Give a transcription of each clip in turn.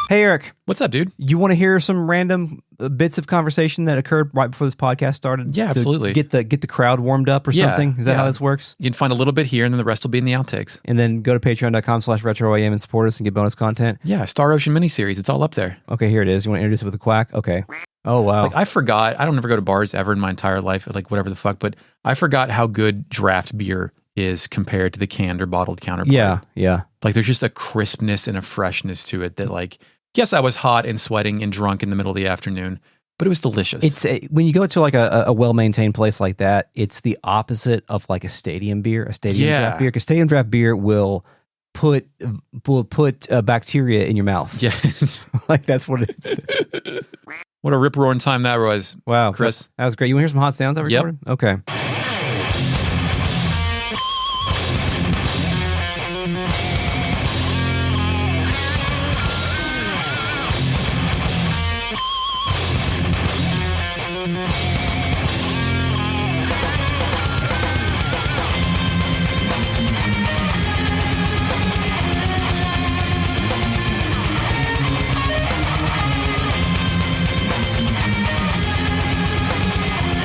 Hey, Eric. What's up, dude? You want to hear some random bits of conversation that occurred right before this podcast started? Yeah, absolutely. Get the crowd warmed up or something? Is that how this works? You can find a little bit here, and then the rest will be in the outtakes. And then go to patreon.com/retroam and support us and get bonus content? Yeah, Star Ocean miniseries. It's all up there. Okay, here it is. You want to introduce it with a quack? Okay. Oh, wow. Like, I forgot. I don't ever go to bars ever in my entire life, like whatever the fuck, but I forgot how good draft beer is compared to the canned or bottled counterpart. Yeah. Like, there's just a crispness and a freshness to it that, like, yes, I was hot and sweating and drunk in the middle of the afternoon, but it was delicious. When you go to like a well-maintained place like that, it's the opposite of like a stadium beer, draft beer. Because stadium draft beer will put bacteria in your mouth. Yeah. Like, that's what it is. What a rip-roaring time that was. Wow. Chris. That was great. You want to hear some hot sounds I recorded? Yep. Okay.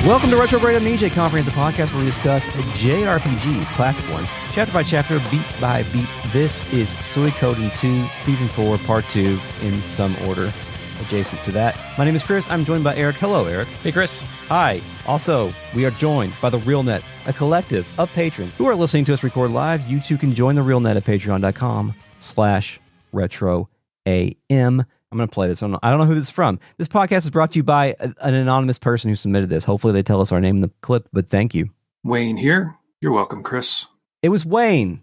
Welcome to Retrograde Amnesia, a comprehensive podcast where we discuss JRPGs, classic ones, chapter by chapter, beat by beat. This is Suikoden 2, Season 4, Part 2, in some order adjacent to that. My name is Chris. I'm joined by Eric. Hello, Eric. Hey, Chris. Hi. Also, we are joined by the RealNet, a collective of patrons who are listening to us record live. You too can join the RealNet at patreon.com/retroam. I'm going to play this. I don't know who this is from. This podcast is brought to you by an anonymous person who submitted this. Hopefully they tell us our name in the clip, but thank you. Wayne here. You're welcome, Chris. It was Wayne.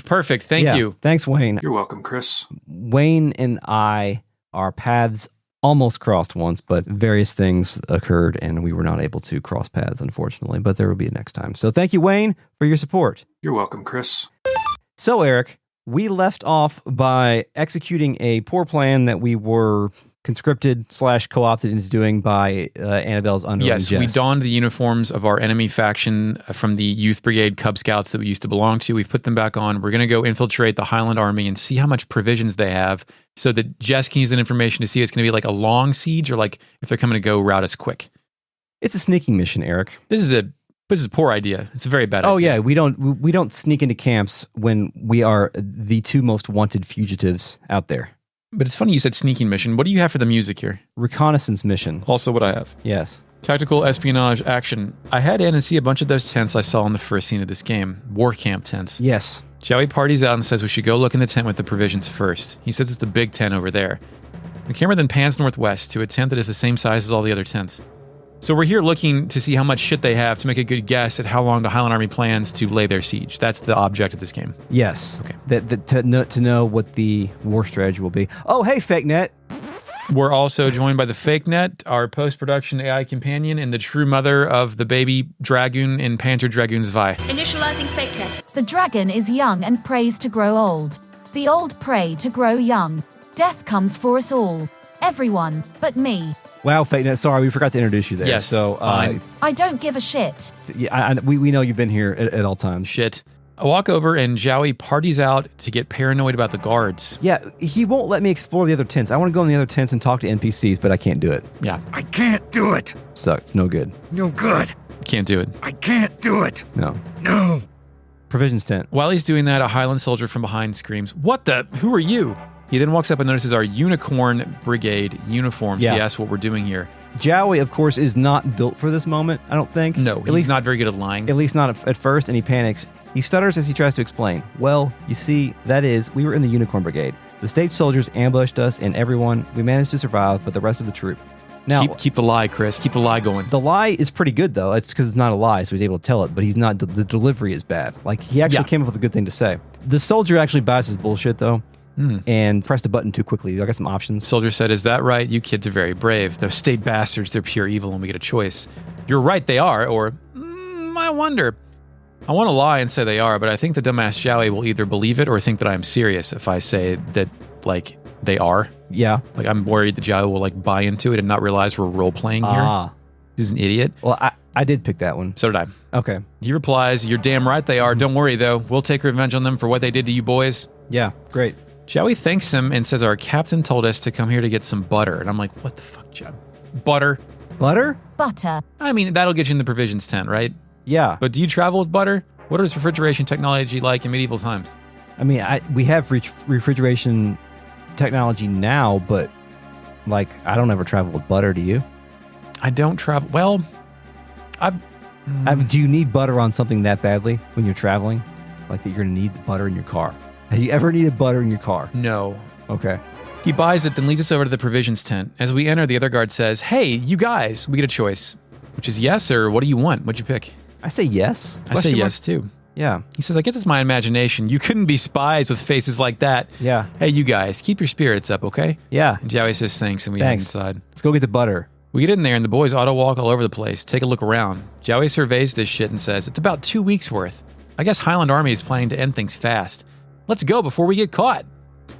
Perfect. Thank you. Thanks, Wayne. You're welcome, Chris. Wayne and our paths almost crossed once, but various things occurred and we were not able to cross paths, unfortunately, but there will be a next time. So thank you, Wayne, for your support. You're welcome, Chris. So, Eric, we left off by executing a poor plan that we were conscripted / co-opted into doing by Annabelle's underling. Yes, we donned the uniforms of our enemy faction from the Youth Brigade Cub Scouts that we used to belong to. We've put them back on. We're going to go infiltrate the Highland army and see how much provisions they have so that Jess can use that information to see if it's going to be like a long siege or like if they're coming to go rout us quick. It's a sneaking mission, Eric. This is a poor idea. It's a very bad idea. Oh yeah, we don't sneak into camps when we are the two most wanted fugitives out there. But it's funny you said sneaking mission. What do you have for the music here? Reconnaissance mission. Also what I have. Yes. Tactical espionage action. I had in and see a bunch of those tents I saw in the first scene of this game. War camp tents. Yes. Jowy parties out and says we should go look in the tent with the provisions first. He says it's the big tent over there. The camera then pans northwest to a tent that is the same size as all the other tents. So we're here looking to see how much shit they have to make a good guess at how long the Highland Army plans to lay their siege. That's the object of this game. Yes. Okay. To know what the war strategy will be. Oh, hey, Fake Net. We're also joined by the Fake Net, our post-production AI companion, and the true mother of the baby dragoon in Panther Dragoon's Vi. Initializing Fake Net. The dragon is young and prays to grow old. The old pray to grow young. Death comes for us all. Everyone, but me. Wow, Fake Net, sorry, we forgot to introduce you there. Yes, so fine. I don't give a shit. We know you've been here at all times. Shit. I walk over and Jowy parties out to get paranoid about the guards. Yeah, he won't let me explore the other tents. I want to go in the other tents and talk to NPCs, but I can't do it. Yeah. I can't do it. Sucks. No good. No good. Can't do it. I can't do it. No. No. Provisions tent. While he's doing that, a Highland soldier from behind screams, "What the? Who are you?" He then walks up and notices our Unicorn Brigade uniforms. Yeah. He asks what we're doing here. Jowy, of course, is not built for this moment, I don't think. No, he's not very good at lying. At least not at first, and he panics. He stutters as he tries to explain. Well, you see, we were in the Unicorn Brigade. The state soldiers ambushed us and everyone. We managed to survive, but the rest of the troop. Now, keep the lie, Chris. Keep the lie going. The lie is pretty good, though. It's because it's not a lie, so he's able to tell it, but he's not. The delivery is bad. Like, he actually came up with a good thing to say. The soldier actually buys his bullshit, though. And pressed a button too quickly. I got some options. Soldier said, "Is that right? You kids are very brave. Those state bastards, they're pure evil and we get a choice." You're right, they are. Or, I wonder. I want to lie and say they are, but I think the dumbass Jowy will either believe it or think that I'm serious if I say that, like, they are. Yeah. Like, I'm worried that Jowy will, like, buy into it and not realize we're role-playing here. He's an idiot. Well, I did pick that one. So did I. Okay. He replies, "You're damn right they are. Don't worry, though. We'll take revenge on them for what they did to you boys." Yeah, great. Jowy thanks him and says our captain told us to come here to get some butter. And I'm like, what the fuck, Joe? Butter? Butter? Butter. I mean, that'll get you in the provisions tent, right? Yeah. But do you travel with butter? What is refrigeration technology like in medieval times? I mean, we have refrigeration technology now, but like, I don't ever travel with butter. Do you? I don't travel. Well, do you need butter on something that badly when you're traveling? Like that you're going to need the butter in your car? Have you ever needed butter in your car? No. Okay. He buys it, then leads us over to the provisions tent. As we enter, the other guard says, hey, you guys, we get a choice. Which is yes, or what do you want? What'd you pick? I say yes. I say yes, too. Yeah. He says, I guess it's my imagination. You couldn't be spies with faces like that. Yeah. Hey, you guys, keep your spirits up, okay? Yeah. And Jowy says thanks, and we head inside. Let's go get the butter. We get in there, and the boys auto-walk all over the place. Take a look around. Jowy surveys this shit and says, it's about 2 weeks' worth. I guess Highland Army is planning to end things fast. Let's go before we get caught.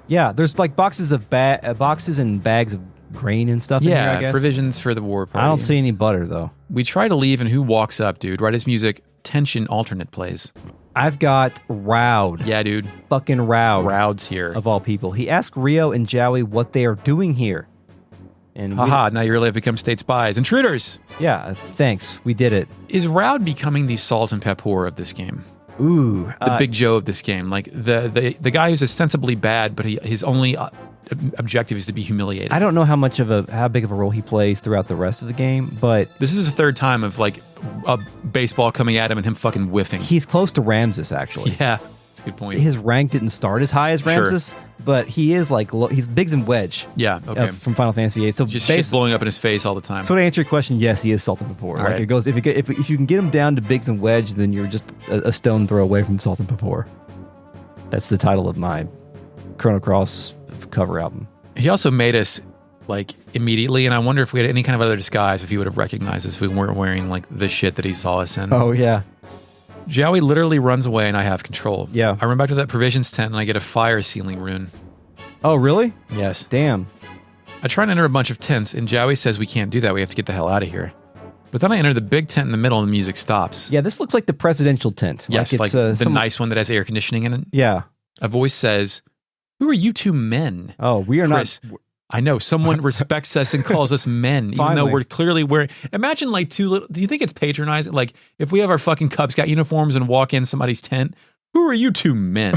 Yeah, there's like boxes and bags of grain and stuff in here, I guess. Provisions for the war party. I don't see any butter, though. We try to leave, and who walks up, dude? Right as music, tension alternate plays. I've got Roud. Yeah, dude. Fucking Roud. Roud's here. Of all people. He asked Rio and Jowy what they are doing here. And haha, now you really have become state spies. Intruders! Yeah, thanks. We did it. Is Roud becoming the salt and pepper of this game? Ooh. The big Joe of this game. Like, the guy who's ostensibly bad, but his only objective is to be humiliated. I don't know how big of a role he plays throughout the rest of the game, but... This is the third time of, like, a baseball coming at him and him fucking whiffing. He's close to Ramses, actually. Yeah, that's a good point. His rank didn't start as high as Ramses, but he is, like, he's Biggs and Wedge. Yeah, okay. From Final Fantasy VIII. So just shit blowing up in his face all the time. So to answer your question, yes, he is Salt and Pepper. Like, it goes, if you can get him down to Biggs and Wedge, then you're just a stone throw away from Salt and Pepper. That's the title of my Chrono Cross cover album. He also made us, like, immediately, and I wonder if we had any kind of other disguise, if he would have recognized us if we weren't wearing, like, the shit that he saw us in. Oh, yeah. Jowy literally runs away, and I have control. Yeah. I run back to that provisions tent, and I get a fire sealing rune. Oh, really? Yes. Damn. I try to enter a bunch of tents, and Jowy says we can't do that. We have to get the hell out of here. But then I enter the big tent in the middle, and the music stops. Yeah, this looks like the presidential tent. Yes, like, it's, the nice one that has air conditioning in it. Yeah. A voice says, who are you two men? Oh, we are Chris, not... I know, someone respects us and calls us men, even though we're clearly wearing... Imagine, like, two little... Do you think it's patronizing? Like, if we have our fucking Cub Scout uniforms and walk in somebody's tent, who are you two men?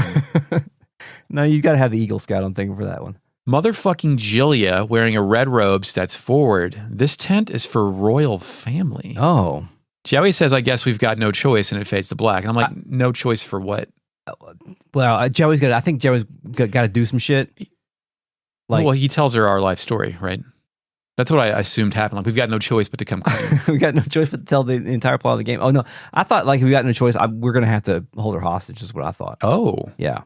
No, you got to have the Eagle Scout, I'm thinking, for that one. Motherfucking Jillia, wearing a red robe, steps forward. This tent is for royal family. Oh. Jowy says, I guess we've got no choice, and it fades to black. And I'm like, no choice for what? Well, I think Joey's got to do some shit. Like, well, he tells her our life story, right? That's what I assumed happened. Like, we've got no choice but to come clean. We got no choice but to tell the entire plot of the game. Oh, no. I thought, like, we got no choice. We're going to have to hold her hostage, is what I thought. Oh. Yeah.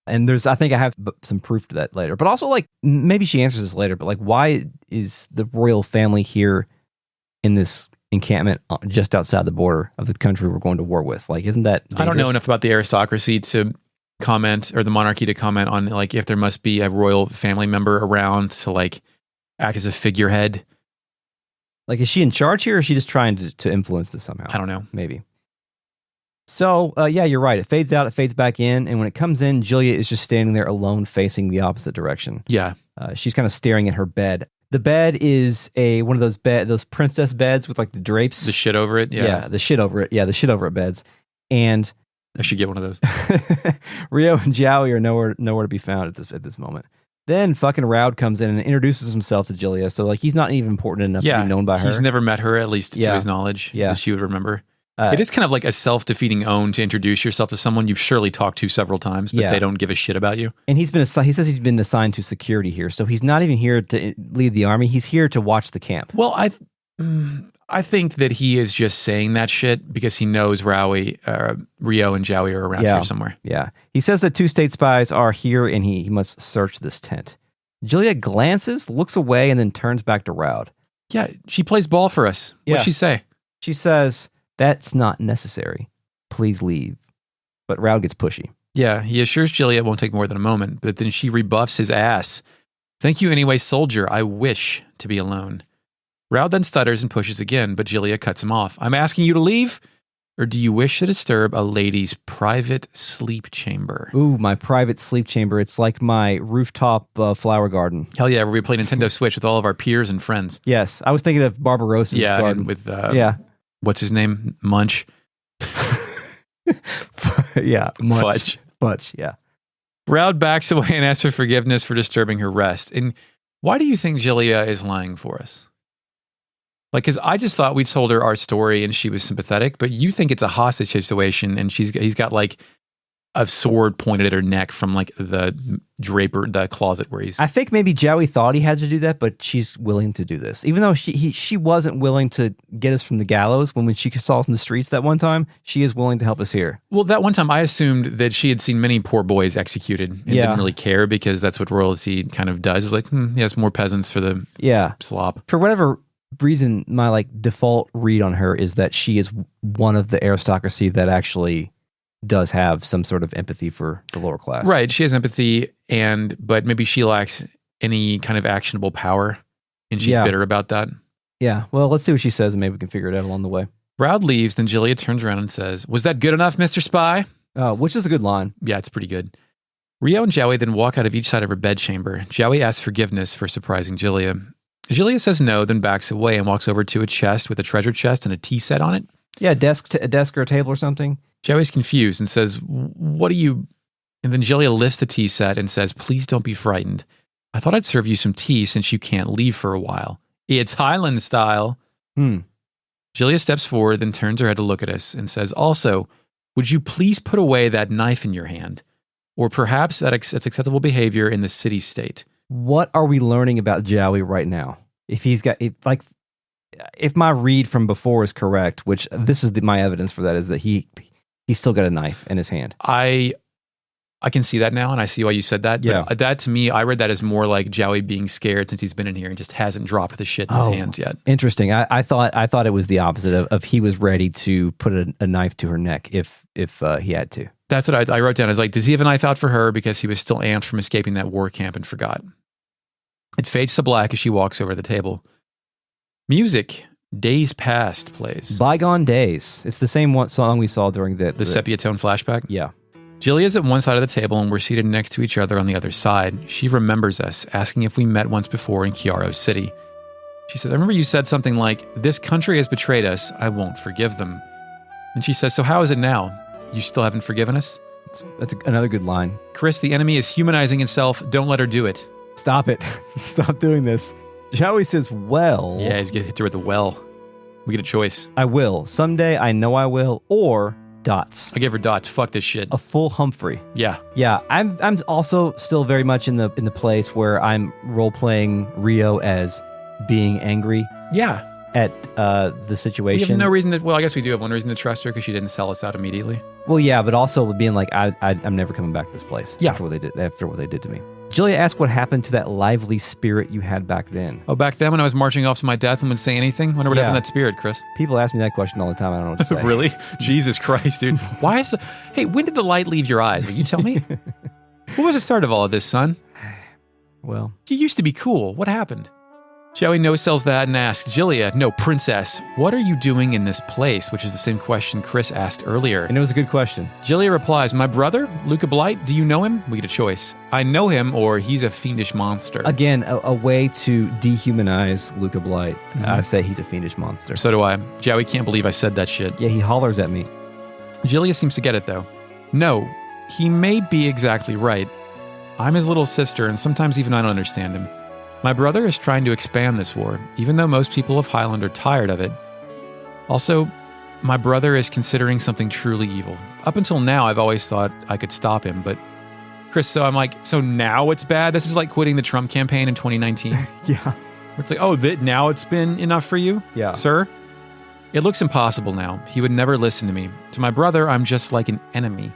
And I think I have some proof to that later. But also, like, maybe she answers this later, but, like, why is the royal family here in this encampment just outside the border of the country we're going to war with? Like, isn't that dangerous? I don't know enough about the aristocracy to comment, or the monarchy to comment on, like, if there must be a royal family member around to, like, act as a figurehead. Like, is she in charge here, or is she just trying to influence this somehow? I don't know. Maybe. So, yeah, you're right. It fades out, it fades back in, and when it comes in, Jillia is just standing there alone facing the opposite direction. Yeah. She's kind of staring at her bed. The bed is one of those princess beds with, like, the drapes. The shit over it? Yeah. The shit over it. Yeah, the shit over it beds. And I should get one of those. Rio and Jowy are nowhere to be found at this moment. Then fucking Roud comes in and introduces himself to Jillia. So, like, he's not even important enough to be known by her. He's never met her, at least to his knowledge. Yeah. That she would remember. It is kind of like a self-defeating own to introduce yourself to someone you've surely talked to several times, but they don't give a shit about you. And he says he's been assigned to security here. So he's not even here to lead the army. He's here to watch the camp. Well, I think that he is just saying that shit because he knows Rio and Jowy are around here somewhere. Yeah. He says that 2 state spies are here and he must search this tent. Jillia glances, looks away, and then turns back to Roud. Yeah, she plays ball for us. What'd she say? She says, "That's not necessary. Please leave." But Roud gets pushy. Yeah, he assures Jillia it won't take more than a moment, but then she rebuffs his ass. "Thank you anyway, soldier. I wish to be alone." Roud then stutters and pushes again, but Jillia cuts him off. "I'm asking you to leave." Or do you wish to disturb a lady's private sleep chamber? Ooh, my private sleep chamber. It's like my rooftop flower garden. Hell yeah, where we play Nintendo Switch with all of our peers and friends. Yes, I was thinking of Barbarossa's garden. And with, yeah. What's his name? Munch? Yeah, Fudge, yeah. Roud backs away and asks for forgiveness for disturbing her rest. And why do you think Jillia is lying for us? Like, because I just thought we told her our story and she was sympathetic, but you think it's a hostage situation and he's got like a sword pointed at her neck from like the the closet where he's... I think maybe Jowy thought he had to do that, but she's willing to do this. Even though she wasn't willing to get us from the gallows when she saw us in the streets that one time, she is willing to help us here. Well, that one time I assumed that she had seen many poor boys executed and didn't really care because that's what royalty kind of does. It's like, yes, more peasants for the slop. For whatever reason, my like default read on her is that she is one of the aristocracy that actually does have some sort of empathy for the lower class. Right. She has empathy, but maybe she lacks any kind of actionable power, and she's bitter about that. Yeah. Well, let's see what she says, and maybe we can figure it out along the way. Roud leaves, then Jillia turns around and says, "Was that good enough, Mr. Spy?" Which is a good line. Yeah, it's pretty good. Rio and Jowy then walk out of each side of her bedchamber. Jowy asks forgiveness for surprising Jillia. Jillia says no, then backs away and walks over to a chest with a treasure chest and a tea set on it. Yeah, a desk or a table or something. Jowy's confused and says, "What do you..." And then Jillia lifts the tea set and says, "Please don't be frightened. I thought I'd serve you some tea since you can't leave for a while. It's Highland style." Jillia steps forward, then turns her head to look at us and says, "Also, would you please put away that knife in your hand? Or perhaps that's acceptable behavior in the city state." What are we learning about Jowy right now? If my read from before is correct, which this is my evidence for that, is that he's still got a knife in his hand. I can see that now, and I see why you said that. Yeah. But that, to me, I read that as more like Jowy being scared since he's been in here and just hasn't dropped the shit in his hands yet. Interesting. I thought it was the opposite of he was ready to put a knife to her neck if he had to. That's what I wrote down. I was like, does he have a knife out for her because he was still amped from escaping that war camp and forgot? It fades to black as she walks over to the table. Music, Days Past, plays. Bygone Days. It's the same song we saw during the sepia tone flashback? Yeah. Jillia's at one side of the table and we're seated next to each other on the other side. She remembers us, asking if we met once before in Chiaro City. She says, "I remember you said something like, 'This country has betrayed us. I won't forgive them.'" And she says, "So how is it now? You still haven't forgiven us?" That's another good line. "Chris, the enemy is humanizing itself. Don't let her do it." Stop it. Stop doing this. Jowy says, "Well..." Yeah, he's going to hit her with the well. We get a choice. "I will. Someday I know I will." Or dots. I gave her dots. Fuck this shit. A full Humphrey. Yeah. Yeah. I'm also still very much in the place where I'm role-playing Rio as being angry. Yeah. At the situation. We have no reason to... Well, I guess we do have one reason to trust her because she didn't sell us out immediately. Well, yeah, but also being like, I'm never coming back to this place. Yeah. After what they did to me. Jillia asked what happened to that lively spirit you had back then. Oh, back then when I was marching off to my death and wouldn't say anything? Wonder what happened to that spirit, Chris. People ask me that question all the time. I don't know what to say. Really? Jesus Christ, dude. Why is Hey, when did the light leave your eyes? Will you tell me? What was the start of all of this, son? Well, you used to be cool. What happened? Jowy no-sells that and asks, "Jillia, no, princess, what are you doing in this place?" Which is the same question Chris asked earlier. And it was a good question. Jillia replies, "My brother, Luca Blight, do you know him?" We get a choice. "I know him," or "He's a fiendish monster." Again, a way to dehumanize Luca Blight. I say he's a fiendish monster. So do I. Jowy can't believe I said that shit. Yeah, he hollers at me. Jillia seems to get it, though. "No, he may be exactly right. I'm his little sister, and sometimes even I don't understand him. My brother is trying to expand this war, even though most people of Highland are tired of it. Also, my brother is considering something truly evil. Up until now, I've always thought I could stop him, but..." Chris, so I'm like, so now it's bad? This is like quitting the Trump campaign in 2019? Yeah. Where it's like, oh, now it's been enough for you? Yeah. Sir? "It looks impossible now. He would never listen to me. To my brother, I'm just like an enemy.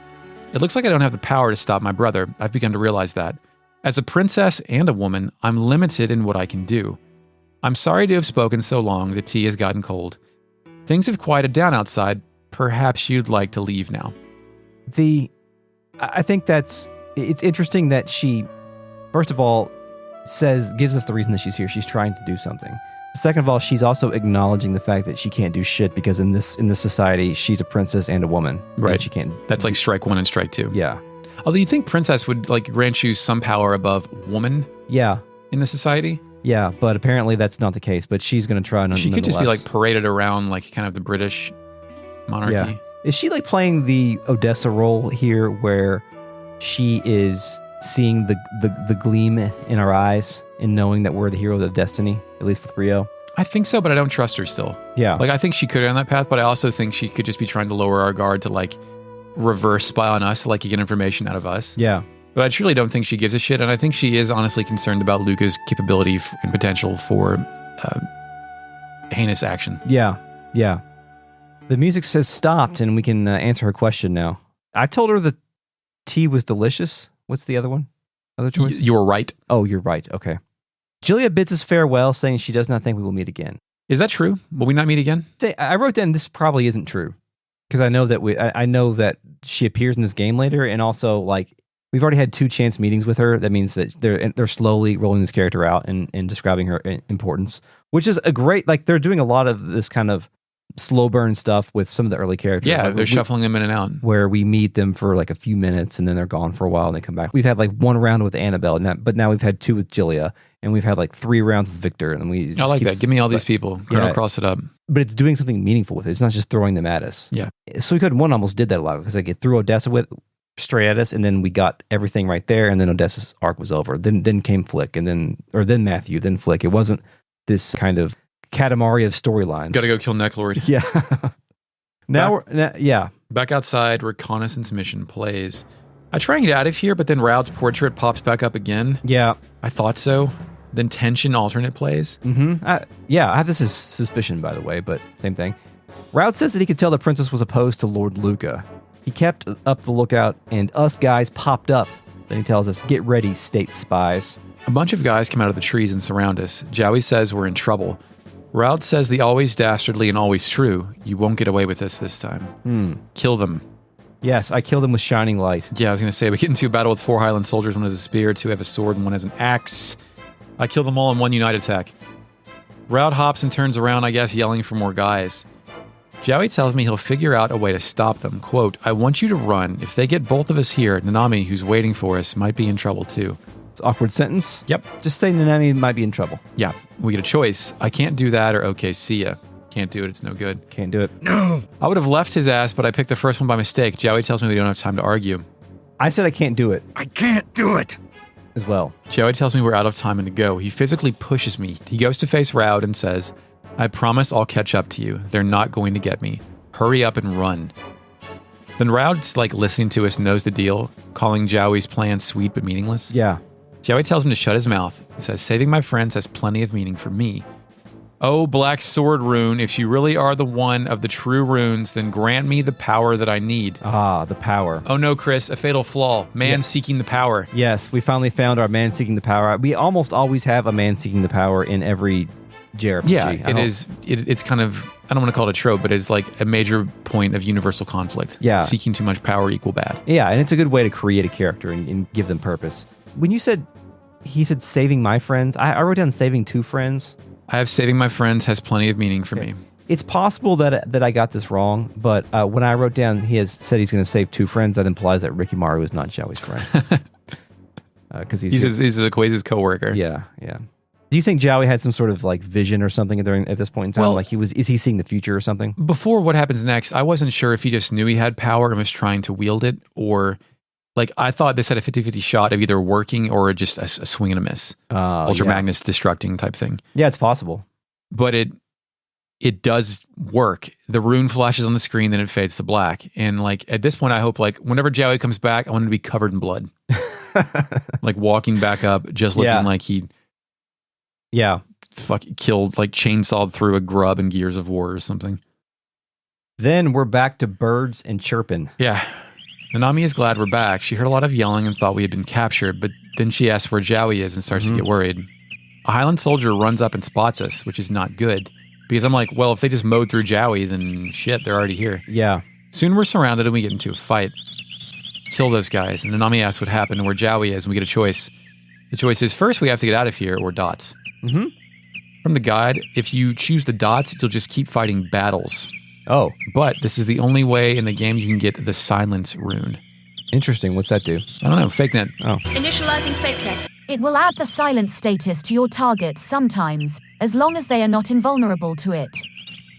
It looks like I don't have the power to stop my brother. I've begun to realize that. As a princess and a woman, I'm limited in what I can do. I'm sorry to have spoken so long. The tea has gotten cold. Things have quieted down outside. Perhaps you'd like to leave now." I think it's interesting that she, first of all, gives us the reason that she's here. She's trying to do something. Second of all, she's also acknowledging the fact that she can't do shit because in this society, she's a princess and a woman. Right. And she can't. That's like strike one and strike two. Yeah. Although you think princess would like grant you some power above woman Yeah. in the society? Yeah, but apparently that's not the case. But she's going to try. She could just be like nonetheless. paraded around like kind of the British monarchy. Yeah. Is she like playing the Odessa role here, where she is seeing the gleam in our eyes and knowing that we're the heroes of destiny, at least with Rio? I think so, but I don't trust her still. Yeah. Like I think she could go on that path, but I also think she could just be trying to lower our guard to like reverse spy on us, like get information out of us. Yeah. But I truly don't think she gives a shit, and I think she is honestly concerned about Luca's capability and potential for heinous action. Yeah. Yeah. The music says stopped, and we can answer her question now. I told her the tea was delicious. What's the other one? Other choice? You're right. Oh, you're right. Okay. Jillia bids us farewell, saying she does not think we will meet again. Is that true? Will we not meet again? I wrote down this probably isn't true, because I know that I know that she appears in this game later, and also like we've already had 2 chance meetings with her. That means that they're slowly rolling this character out and describing her importance, which is a great, like they're doing a lot of this kind of slow burn stuff with some of the early characters. Yeah, like they're shuffling them in and out. where we meet them for like a few minutes and then they're gone for a while and they come back. We've had like 1 round with Annabelle, but now we've had 2 with Jillia, and we've had like 3 rounds with Victor, and we. I like that. Give me all these people. Chrono Cross it up. But it's doing something meaningful with it. It's not just throwing them at us. Yeah. Suikoden 1 almost did that a lot because like it threw Odessa straight at us, and then we got everything right there, and then Odessa's arc was over. Then came Flick, and then Matthew, then Flick. It wasn't this kind of Katamari of storylines. Gotta go kill Necklord. Yeah. Yeah. Back outside, reconnaissance mission plays. I try and get out of here, but then Raud's portrait pops back up again. Yeah. I thought so. Then tension alternate plays. Mm-hmm. I have this as suspicion, by the way, but same thing. Raud says that he could tell the princess was opposed to Lord Luca. He kept up the lookout, and us guys popped up. Then he tells us, "Get ready, state spies." A bunch of guys come out of the trees and surround us. Jowy says we're in trouble. Raud says the always dastardly and always true. You won't get away with this time. Kill them. Yes, I killed him with shining light. Yeah, I was going to say, we get into a battle with 4 Highland soldiers. 1 has a spear, 2 have a sword, and 1 has an axe. I killed them all in 1 unite attack. Raud hops and turns around, I guess, yelling for more guys. Jowy tells me he'll figure out a way to stop them. Quote, "I want you to run. If they get both of us here, Nanami, who's waiting for us, might be in trouble too." It's an awkward sentence. Yep. Just say Nanami might be in trouble. Yeah, we get a choice. I can't do that, or okay, see ya. Can't do it, it's no good. Can't do it. No. I would have left his ass, but I picked the first one by mistake. Jowy tells me we don't have time to argue. I said I can't do it I can't do it. as well. Jowy tells me we're out of time and to go. He physically pushes me. He goes to face Raud and says, "I promise I'll catch up to you. They're not going to get me. Hurry up and run." Then Raud's like listening to us, knows the deal, calling Jowy's plan sweet but meaningless. Yeah. Jowy tells him to shut his mouth. He says, "Saving my friends has plenty of meaning for me. Oh, Black Sword Rune, if you really are the one of the true runes, then grant me the power that I need." Ah, the power. Oh no, Chris, a fatal flaw. Man seeking the power. Yes, we finally found our man seeking the power. We almost always have a man seeking the power in every JRPG. Yeah, it is. It's kind of, I don't want to call it a trope, but it's like a major point of universal conflict. Yeah. Seeking too much power equal bad. Yeah, and it's a good way to create a character and give them purpose. When you said, he said saving my friends, I wrote down saving 2 friends. I have saving my friends has plenty of meaning for me. It's possible that I got this wrong, but when I wrote down he has said he's going to save 2 friends, that implies that Rikimaru is not Jowy's friend. Because he's a Quase's coworker. Yeah, yeah. Do you think Jowy had some sort of like vision or something at this point in time? Well, like is he seeing the future or something? Before what happens next, I wasn't sure if he just knew he had power and was trying to wield it, or like I thought this had a 50-50 shot of either working or just a swing and a miss. Ultra Magnus destructing type thing. Yeah, it's possible. But it does work. The rune flashes on the screen, then it fades to black. And like at this point, I hope like whenever Jowy comes back, I want him to be covered in blood. Like walking back up, just looking like he fucking killed, like chainsawed through a grub in Gears of War or something. Then we're back to birds and chirping. Yeah. Nanami is glad we're back. She heard a lot of yelling and thought we had been captured, but then she asks where Jowy is and starts to get worried. A Highland soldier runs up and spots us, which is not good. Because I'm like, well, if they just mowed through Jowy, then shit, they're already here. Yeah. Soon we're surrounded and we get into a fight. Kill those guys. And Nanami asks what happened and where Jowy is, and we get a choice. The choice is first we have to get out of here or dots. From the guide, if you choose the dots, you'll just keep fighting battles. Oh, But this is the only way in the game you can get the silence rune. interesting. What's that do? I don't know, fake net. Oh, Initializing fake net. It will add the silent status to your targets sometimes, as long as they are not invulnerable to it.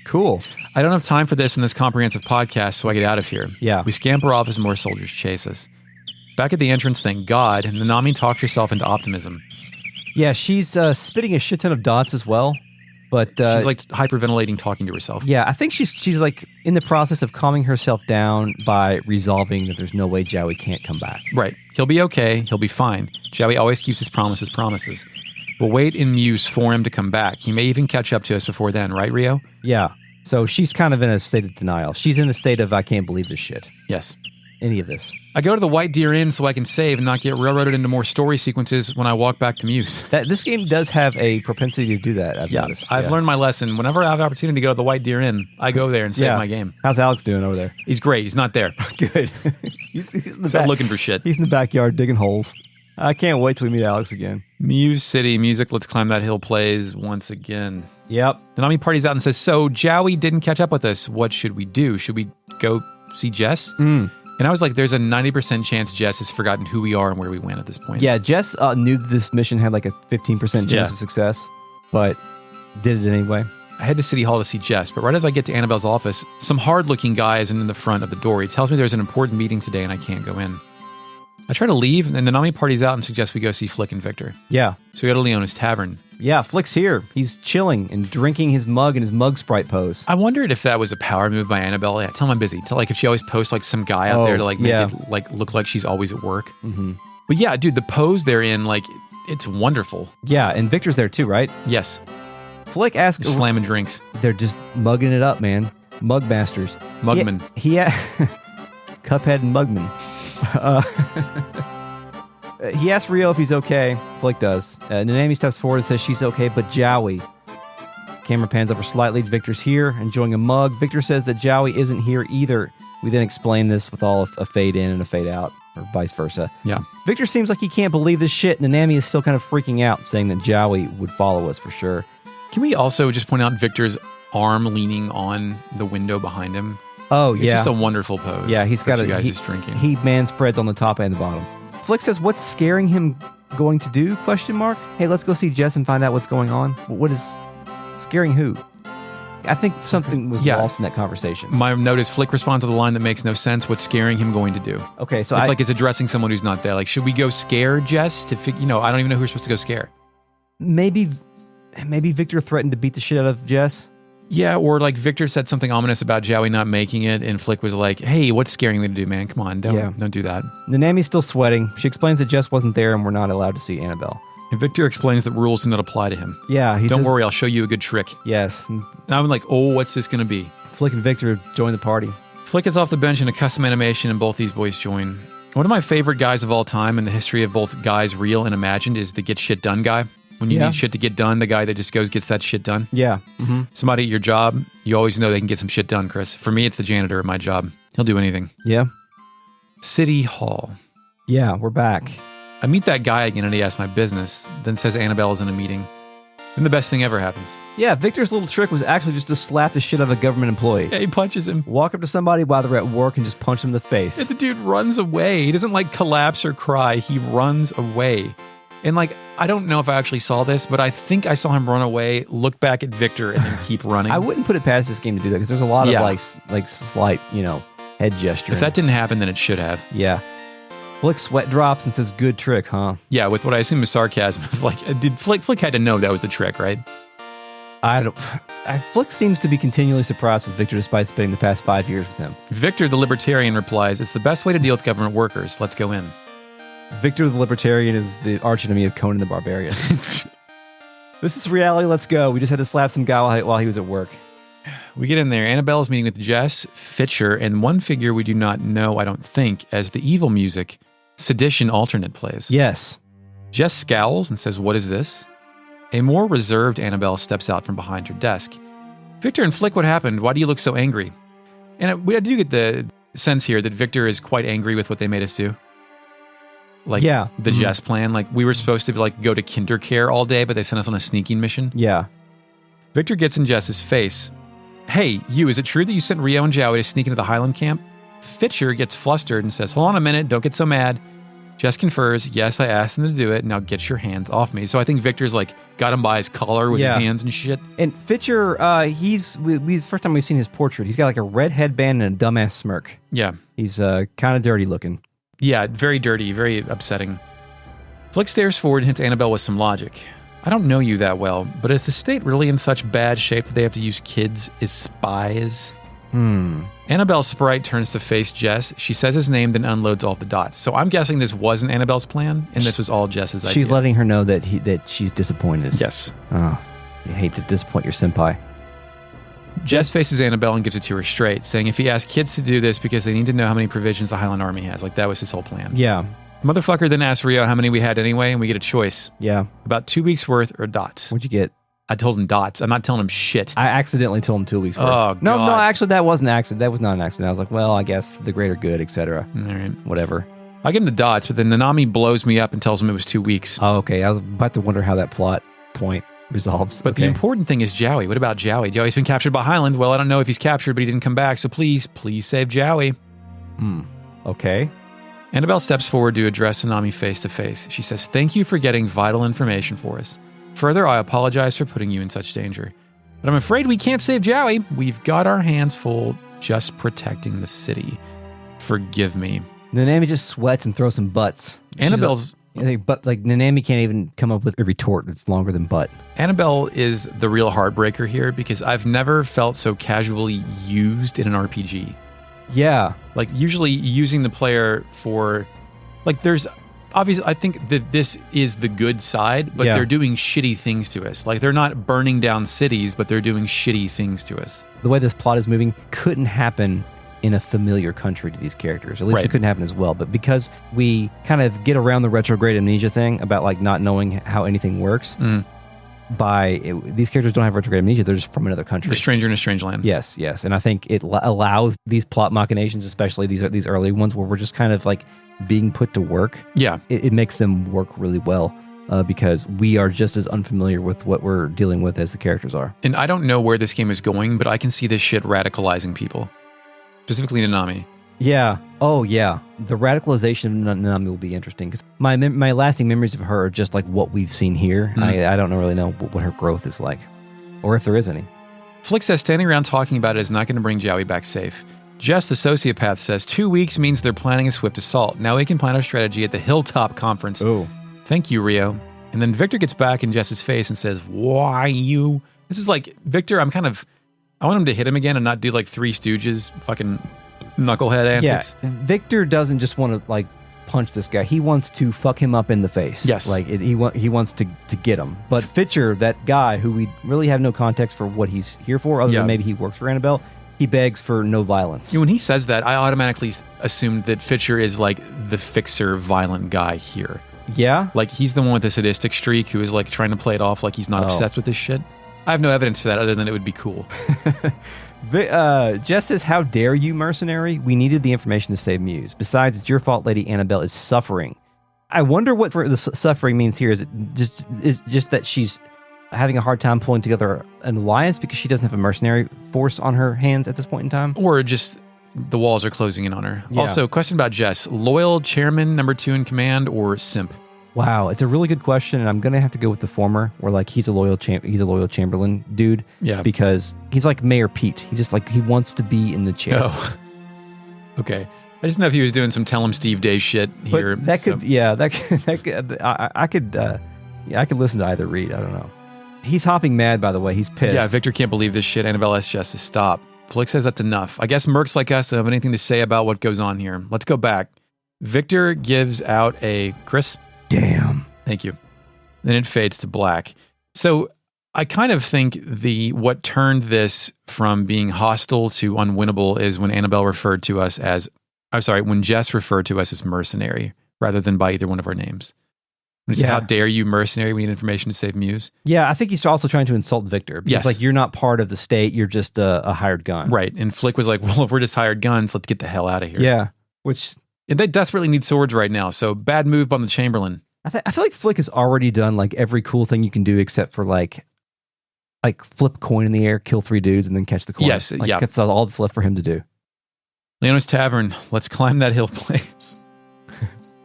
cool. I don't have time for this in this comprehensive podcast, so I get out of here. Yeah. We scamper off as more soldiers chase us. Back at the entrance, thank God, Nanami talked herself into optimism. Yeah, she's spitting a shit ton of dots as well. But She's like hyperventilating, talking to herself. yeah, I think she's like in the process of calming herself down by resolving that there's no way Jowy can't come back. Right. He'll be okay. He'll be fine. Jowy always keeps his promises. We'll wait in Muse for him to come back. He may even catch up to us before then, right, Rio? Yeah. So she's kind of in a state of denial. She's in the state of I can't believe this shit. Yes. Any of this. I go to the White Deer Inn so I can save and not get railroaded into more story sequences when I walk back to Muse. This game does have a propensity to do that, I've noticed. I've Yeah. learned my lesson. Whenever I have the opportunity to go to the White Deer Inn, I go there and save my game. How's Alex doing over there? He's great. He's not there. Good. he's in the He's out looking for shit. He's in the backyard digging holes. I can't wait till we meet Alex again. Muse City music, Let's Climb That Hill plays once again. Yep. Nanami parties out and says, so Jowy didn't catch up with us. What should we do? Should we go see Jess? And I was like, there's a 90% chance Jess has forgotten who we are and where we went at this point. Yeah, Jess knew this mission had like a 15% chance of success, but did it anyway. I head to City Hall to see Jess, but right as I get to Annabelle's office, some hard-looking guy is in the front of the door. He tells me there's an important meeting today and I can't go in. I try to leave, and Nanami parties out and suggests we go see Flick and Victor. Yeah. So we go to Leona's Tavern. Yeah, Flick's here. He's chilling and drinking his mug in his mug sprite pose. I wondered if that was a power move by Annabelle. Yeah, tell him I'm busy. Tell if she always posts like some guy out there to like make it like look like she's always at work. Mm-hmm. But yeah, dude, the pose they're in, like, it's wonderful. Yeah, and Victor's there too, right? Yes. Flick asks... Just slamming drinks. They're just mugging it up, man. Mug masters. Mugman. Cuphead and Mugman. He asks Rio if he's okay. Flick does. Nanami steps forward and says she's okay, but Jowy. Camera pans over slightly. Victor's here, enjoying a mug. Victor says that Jowy isn't here either. We then explain this with all a fade in and a fade out, or vice versa. Yeah. Victor seems like he can't believe this shit. Nanami is still kind of freaking out, saying that Jowy would follow us for sure. Can we also just point out Victor's arm leaning on the window behind him? Oh, It's yeah. just a wonderful pose. Yeah, he's got two a guys who's drinking. He man spreads on the top and the bottom. Flick says, "What's scaring him going to do?" ? Hey, let's go see Jess and find out what's going on. What is scaring who? I think something was lost in that conversation. My note is Flick responds to the line that makes no sense. What's scaring him going to do? Okay, so it's like it's addressing someone who's not there. Like, should we go scare Jess to I don't even know who we're supposed to go scare. maybe Victor threatened to beat the shit out of Jess. Yeah, or like Victor said something ominous about Jowy not making it, and Flick was like, "Hey, what's scaring me to do, man? Come on, don't do that." Nanami's still sweating. She explains that Jess wasn't there and we're not allowed to see Annabelle. And Victor explains that rules do not apply to him. Yeah, he Don't says, worry, I'll show you a good trick. Yes. And I'm like, oh, what's this going to be? Flick and Victor join the party. Flick is off the bench in a custom animation, and both these boys join. One of my favorite guys of all time in the history of both guys, real and imagined, is the get shit done guy. When you need shit to get done, the guy that just gets that shit done. Yeah. Mm-hmm. Somebody at your job, you always know they can get some shit done, Chris. For me, it's the janitor at my job. He'll do anything. Yeah. City Hall. Yeah, we're back. I meet that guy again and he asks my business, then says Annabelle is in a meeting. Then the best thing ever happens. Yeah, Victor's little trick was actually just to slap the shit out of a government employee. Yeah, he punches him. Walk up to somebody while they're at work and just punch them in the face. And the dude runs away. He doesn't like collapse or cry. He runs away. And like, I don't know if I actually saw this, but I think I saw him run away, look back at Victor, and then keep running. I wouldn't put it past this game to do that because there's a lot of like slight, head gesture. If that didn't happen, then it should have. Yeah. Flick sweat drops and says, "Good trick, huh?" Yeah, with what I assume is sarcasm. Like, did Flick had to know that was the trick, right? Flick seems to be continually surprised with Victor despite spending the past 5 years with him. Victor, the libertarian, replies, "It's the best way to deal with government workers. Let's go in." Victor the libertarian is the archenemy of Conan the Barbarian. This is reality. Let's go. We just had to slap some guy while he was at work. We get in there. Annabelle's meeting with Jess, Fitcher, and one figure we do not know, I don't think, as the evil music Sedition alternate plays. Yes. Jess scowls and says, "What is this?" A more reserved Annabelle steps out from behind her desk. "Victor and Flick, what happened? Why do you look so angry?" And I do get the sense here that Victor is quite angry with what they made us do. Like the Jess plan. Like, we were supposed to go to kinder care all day, but they sent us on a sneaking mission. Yeah. Victor gets in Jess's face. Hey, you, is it true that you sent Rio and Jowy to sneak into the Highland camp? Fitcher gets flustered and says, hold on a minute, don't get so mad. Jess confers, yes, I asked him to do it. Now get your hands off me. So I think Victor's like got him by his collar with his hands and shit. And Fitcher, the first time we've seen his portrait, he's got like a red headband and a dumbass smirk. Yeah. He's kind of dirty looking. Yeah, very dirty, very upsetting. Flick stares forward and hits Annabelle with some logic. I don't know you that well, but is the state really in such bad shape that they have to use kids as spies? Annabelle's sprite turns to face Jess. She says his name, then unloads all the dots. So I'm guessing this wasn't Annabelle's plan, and this was all Jess's idea. She's letting her know that she's disappointed. Yes. Oh, you hate to disappoint your senpai. Jess faces Annabelle and gives it to her straight, saying if he asked kids to do this because they need to know how many provisions the Highland Army has. Like, that was his whole plan. Yeah. Motherfucker then asks Rio how many we had anyway, and we get a choice. Yeah. About 2 weeks worth or dots. What'd you get? I told him dots. I'm not telling him shit. I accidentally told him 2 weeks worth. Oh, No, God. actually, that wasn't an accident. That was not an accident. I was like, well, I guess the greater good, etc. All right. Whatever. I give him the dots, but then Nanami blows me up and tells him it was 2 weeks. Oh, okay. I was about to wonder how that plot point resolves. But the important thing is Jowy. What about Jowy? Jowy's been captured by Highland. Well, I don't know if he's captured, but he didn't come back. So please save Jowy. Okay. Annabelle steps forward to address Nanami face to face. She says, thank you for getting vital information for us. Further, I apologize for putting you in such danger. But I'm afraid we can't save Jowy. We've got our hands full just protecting the city. Forgive me. Nanami just sweats and throws some butts. Annabelle's... But like Nanami can't even come up with a retort that's longer than butt. Annabelle is the real heartbreaker here because I've never felt so casually used in an RPG. Yeah. Like, usually using the player for... Like, there's... Obviously, I think that this is the good side, but they're doing shitty things to us. Like, they're not burning down cities, but they're doing shitty things to us. The way this plot is moving couldn't happen in a familiar country to these characters. At least it couldn't happen as well. But because we kind of get around the retrograde amnesia thing about, like, not knowing how anything works, these characters don't have retrograde amnesia. They're just from another country. A stranger in a strange land. Yes. And I think it allows these plot machinations, especially these early ones where we're just kind of, like, being put to work. Yeah. It makes them work really well because we are just as unfamiliar with what we're dealing with as the characters are. And I don't know where this game is going, but I can see this shit radicalizing people. Specifically Nanami. Yeah. Oh, yeah. The radicalization of Nanami will be interesting because my lasting memories of her are just like what we've seen here. I don't really know what her growth is like or if there is any. Flick says standing around talking about it is not going to bring Jowy back safe. Jess, the sociopath, says 2 weeks means they're planning a swift assault. Now we can plan our strategy at the Hilltop Conference. Oh. Thank you, Rio. And then Victor gets back in Jess's face and says, why you? This is like, Victor, I want him to hit him again and not do like Three Stooges fucking knucklehead antics. Yeah. Victor doesn't just want to like punch this guy. He wants to fuck him up in the face. Yes. Like he wants to get him. But Fitcher, that guy who we really have no context for what he's here for, other than maybe he works for Annabelle, he begs for no violence. When he says that, I automatically assumed that Fitcher is like the fixer violent guy here. Yeah? Like he's the one with the sadistic streak who is like trying to play it off like he's not obsessed with this shit. I have no evidence for that other than it would be cool. Jess says, how dare you, mercenary? We needed the information to save Muse. Besides, it's your fault Lady Annabelle is suffering. I wonder what the suffering means here. Is it just that she's having a hard time pulling together an alliance because she doesn't have a mercenary force on her hands at this point in time? Or just the walls are closing in on her. Yeah. Also, question about Jess. Loyal chairman, number 2 in command, or simp? Wow, it's a really good question, and I'm gonna have to go with the former, where like he's a loyal chamberlain dude. Yeah, because he's like Mayor Pete. He wants to be in the chair. Oh, okay. I just know if he was doing some Tell Him Steve Day shit here. But I could listen to either read. I don't know. He's hopping mad, by the way. He's pissed. Yeah, Victor can't believe this shit. Annabelle asks Jess to stop. Flick says that's enough. I guess mercs like us don't have anything to say about what goes on here. Let's go back. Victor gives out a Chris. Damn. Thank you. Then it fades to black. So I kind of think what turned this from being hostile to unwinnable is when Annabelle referred to us as, when Jess referred to us as mercenary rather than by either one of our names. When he said, how dare you, mercenary? We need information to save Muse. Yeah, I think he's also trying to insult Victor. Because like, you're not part of the state. You're just a hired gun. Right. And Flick was like, well, if we're just hired guns, let's get the hell out of here. Yeah. Which... And they desperately need swords right now. So bad move on the Chamberlain. I feel like Flick has already done like every cool thing you can do except for like like flip a coin in the air, kill 3 dudes, and then catch the coin. Yes, like, yeah. That's all that's left for him to do. Leona's Tavern. Let's climb that hill, please.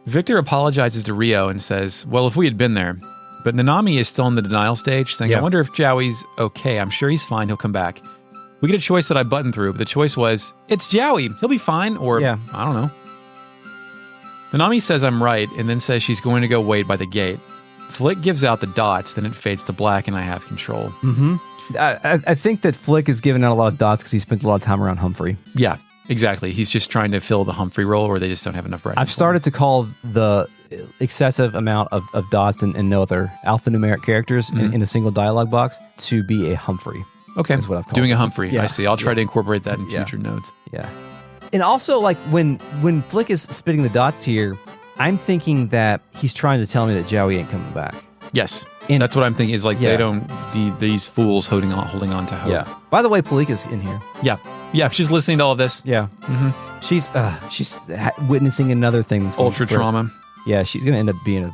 Victor apologizes to Rio and says, well, if we had been there. But Nanami is still in the denial stage, saying, I wonder if Jowy's okay. I'm sure he's fine. He'll come back. We get a choice that I buttoned through, but the choice was, it's Jowy. He'll be fine, or I don't know. Nanami says I'm right, and then says she's going to go wait by the gate. Flick gives out the dots, then it fades to black, and I have control. Mm-hmm. I think that Flick is giving out a lot of dots because he spent a lot of time around Humphrey. Yeah, exactly. He's just trying to fill the Humphrey role, or they just don't have enough writing. I've started to call the excessive amount of dots and no other alphanumeric characters in a single dialogue box to be a Humphrey. Okay, that's what I've called doing it. a Humphrey. Yeah. I see. I'll try to incorporate that in future notes. Yeah. And also, like, when Flick is spitting the dots here, I'm thinking that he's trying to tell me that Jowy ain't coming back. Yes. And that's what I'm thinking is like they don't, these fools holding on to hope. Yeah. By the way, Palika's in here. Yeah. Yeah, she's listening to all of this. Yeah. Mm-hmm. She's witnessing another thing that's ultra trauma. Yeah, she's going to end up being a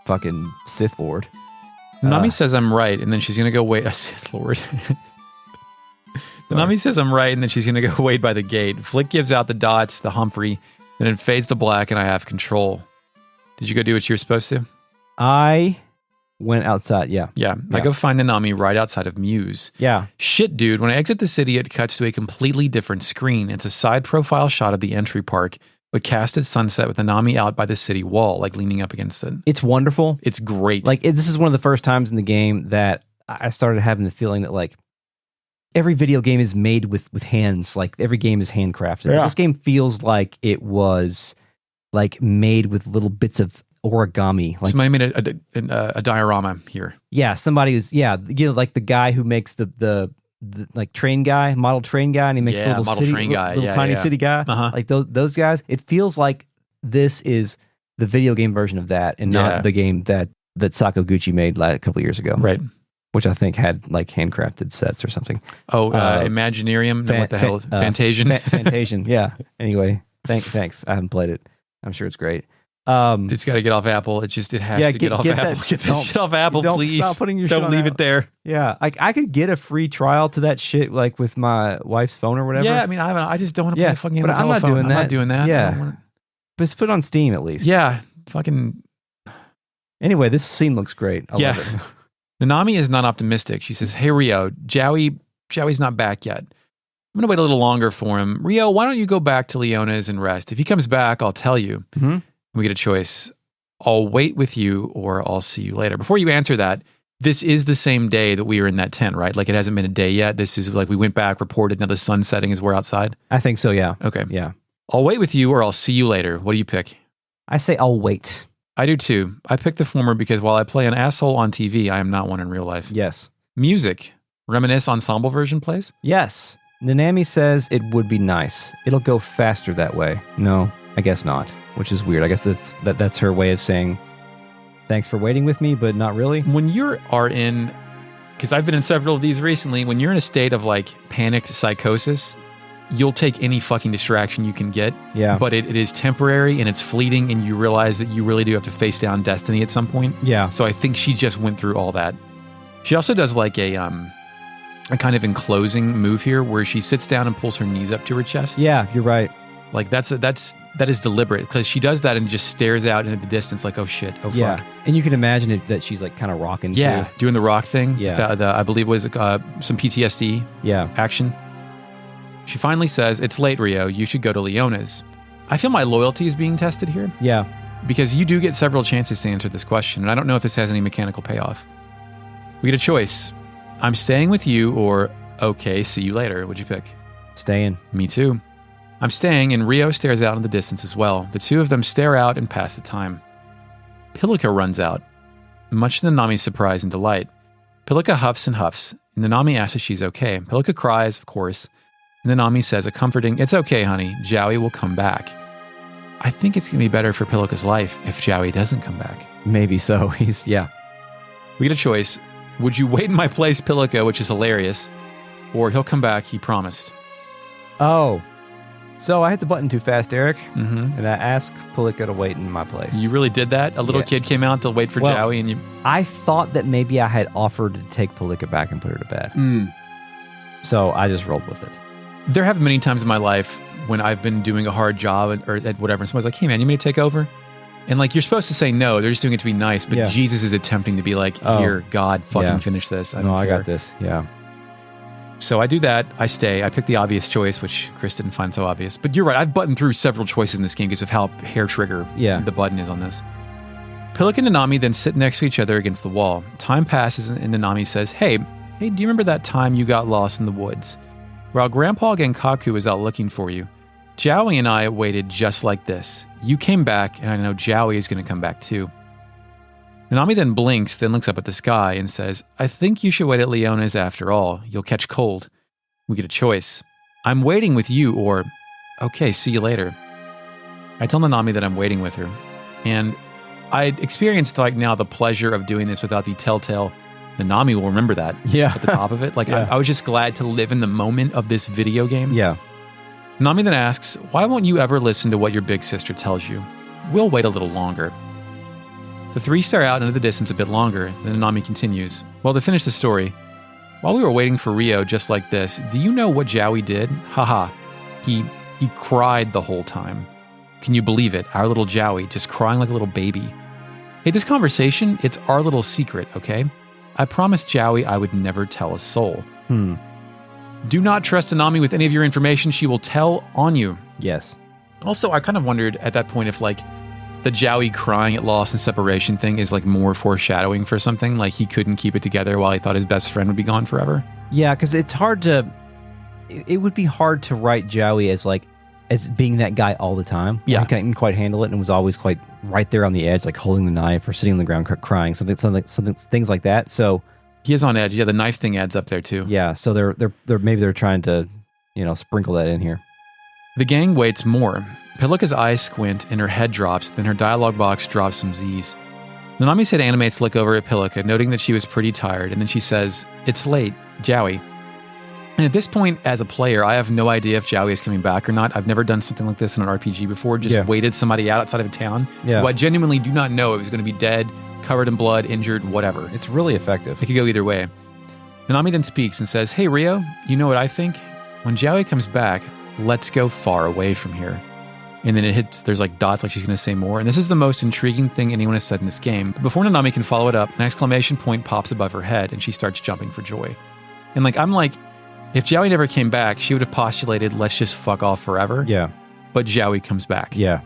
fucking Sith Lord. Nanami says I'm right, and then she's going to go wait. A Sith Lord. Nanami says I'm right, and then she's going to go wait by the gate. Flick gives out the dots, the Humphrey, then it fades to black, and I have control. Did you go do what you were supposed to? I went outside, yeah. I go find Nanami right outside of Muse. Yeah. Shit, dude. When I exit the city, it cuts to a completely different screen. It's a side profile shot of the entry park, but cast at sunset with Nanami out by the city wall, like leaning up against it. It's wonderful. It's great. Like, this is one of the first times in the game that I started having the feeling that, like, every video game is made with hands. Like, every game is handcrafted. Yeah. This game feels like it was, like, made with little bits of origami. Like, somebody made a diorama here. Yeah, somebody was, like the guy who makes the like train guy, model train guy, and he makes the little model city, train guy. little tiny city guy. Like those guys. It feels like this is the video game version of that, and not the game that Sakaguchi made like a couple years ago. Right. Which I think had like handcrafted sets or something. Oh, Imaginarium? What the hell? Fantasian? Fantasian, yeah. Anyway, thanks. I haven't played it. I'm sure it's great. It's got to get off Apple. It has to get off Apple. Get that shit off Apple, please. Stop putting your shit Don't on leave Apple. it there. Yeah, I could get a free trial to that shit, like with my wife's phone or whatever. Yeah, I mean, I just don't want to play a fucking game but on the I'm not telephone. doing that. I'm not doing that. Yeah, but it's put on Steam at least. Yeah, fucking. Anyway, this scene looks great. I love it. Nanami is not optimistic. She says, "Hey Rio, Jowy's not back yet. I'm gonna wait a little longer for him. Rio, why don't you go back to Leona's and rest? If he comes back, I'll tell you." Mm-hmm. We get a choice. I'll wait with you or I'll see you later. Before you answer that, this is the same day that we were in that tent, right? Like it hasn't been a day yet. This is like we went back, reported, now the sun's setting as we're outside. I think so, yeah. Okay. Yeah. I'll wait with you or I'll see you later. What do you pick? I say I'll wait. I do too. I picked the former because while I play an asshole on TV, I am not one in real life. Yes. Music. Reminisce ensemble version plays? Yes. Nanami says it would be nice. It'll go faster that way. No, I guess not, which is weird. I guess that's her way of saying thanks for waiting with me, but not really. When you are in, because I've been in several of these recently, when you're in a state of like panicked psychosis, you'll take any fucking distraction you can get. Yeah. But it is temporary and it's fleeting and you realize that you really do have to face down destiny at some point. Yeah. So I think she just went through all that. She also does like a kind of enclosing move here where she sits down and pulls her knees up to her chest. Yeah, you're right. Like that is deliberate because she does that and just stares out into the distance like, oh shit, oh fuck. Yeah, and you can imagine it that she's like kind of rocking too. Doing the rock thing. Yeah. I believe was some PTSD action. She finally says, it's late, Rio. You should go to Leona's. I feel my loyalty is being tested here. Yeah. Because you do get several chances to answer this question, and I don't know if this has any mechanical payoff. We get a choice. I'm staying with you or, okay, see you later. What'd you pick? Staying. Me too. I'm staying, and Rio stares out in the distance as well. The two of them stare out and pass the time. Pilika runs out. Much to Nanami's surprise and delight, Pilika huffs and huffs, and Nanami asks if she's okay. Pilika cries, of course, and Nanami says a comforting, it's okay, honey, Jowy will come back. I think it's going to be better for Pilika's life if Jowy doesn't come back. Maybe so. We get a choice. Would you wait in my place, Pilika, which is hilarious, or he'll come back, he promised. Oh. So I hit the button too fast, Eric, Mm-hmm. and I asked Palika to wait in my place. You really did that? A little Yeah. kid came out to wait for Well, Jowy, and you... I thought that maybe I had offered to take Palika back and put her to bed. So I just rolled with it. There have been many times in my life when I've been doing a hard job or at whatever, and somebody's like, hey, man, you want me to take over? And like, you're supposed to say no. They're just doing it to be nice, but Yeah. Jesus is attempting to be like, here, God, fucking Yeah. finish this. I No, don't I care. got this. Yeah. So I do that. I stay. I pick the obvious choice, which Chris didn't find so obvious. But you're right. I've buttoned through several choices in this game because of how hair trigger the button is on this. Pillock and Nanami then sit next to each other against the wall. Time passes and Nanami says, Hey, do you remember that time you got lost in the woods? While Grandpa Genkaku was out looking for you, Jowy and I waited just like this. You came back, and I know Jowy is going to come back too. Nanami then blinks, then looks up at the sky and says, I think you should wait at Leona's after all. You'll catch cold. We get a choice. I'm waiting with you, or, okay, see you later. I tell Nanami that I'm waiting with her. And I experienced like now the pleasure of doing this without the telltale. Nanami will remember that at the top of it. Like I was just glad to live in the moment of this video game. Yeah. Nanami then asks, why won't you ever listen to what your big sister tells you? We'll wait a little longer. The three stare out into the distance a bit longer, then Nanami continues. Well, to finish the story, while we were waiting for Rio just like this, do you know what Jowy did? Haha. He cried the whole time. Can you believe it? Our little Jowy, just crying like a little baby. Hey, this conversation, it's our little secret, okay? I promised Jowy I would never tell a soul. Do not trust Nanami with any of your information. She will tell on you. Yes. Also, I kind of wondered at that point if like the Jowy crying at loss and separation thing is like more foreshadowing for something, like he couldn't keep it together while he thought his best friend would be gone forever. Yeah, because it's hard to... It would be hard to write Jowy as being that guy all the time. Yeah. He couldn't quite handle it and was always quite right there on the edge, like holding the knife or sitting on the ground crying, something, things like that. So he is on edge. Yeah, the knife thing adds up there too. Yeah, so they're trying to, sprinkle that in here. The gang waits more. Pilika's eyes squint and her head drops, then her dialogue box drops some Z's. Nanami's head animates look over at Pilika, noting that she was pretty tired, and then she says, it's late, Jowy. And at this point, as a player, I have no idea if Jowy is coming back or not. I've never done something like this in an RPG before, just waited somebody out outside of a town who I genuinely do not know if it was going to be dead, covered in blood, injured, whatever. It's really effective. It could go either way. Nanami then speaks and says, hey, Rio, you know what I think? When Jowy comes back, let's go far away from here. And then it hits, there's like dots like she's going to say more. And this is the most intriguing thing anyone has said in this game. But before Nanami can follow it up, an exclamation point pops above her head and she starts jumping for joy. And I'm like, if Jowy never came back, she would have postulated, let's just fuck off forever. Yeah. But Jowy comes back. Yeah.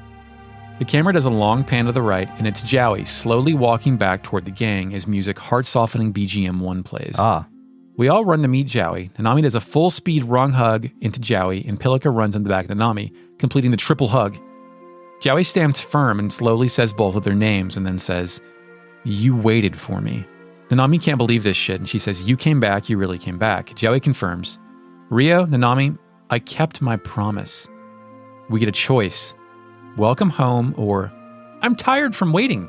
The camera does a long pan to the right, and it's Jowy slowly walking back toward the gang as music heart-softening BGM 1 plays. We all run to meet Jowy. Nanami does a full-speed wrong hug into Jowy, and Pilika runs in the back of Nanami, completing the triple hug. Jowy stands firm and slowly says both of their names, and then says, you waited for me. Nanami can't believe this shit, and she says, you came back, you really came back. Jowy confirms, Rio, Nanami, I kept my promise. We get a choice. Welcome home, or I'm tired from waiting.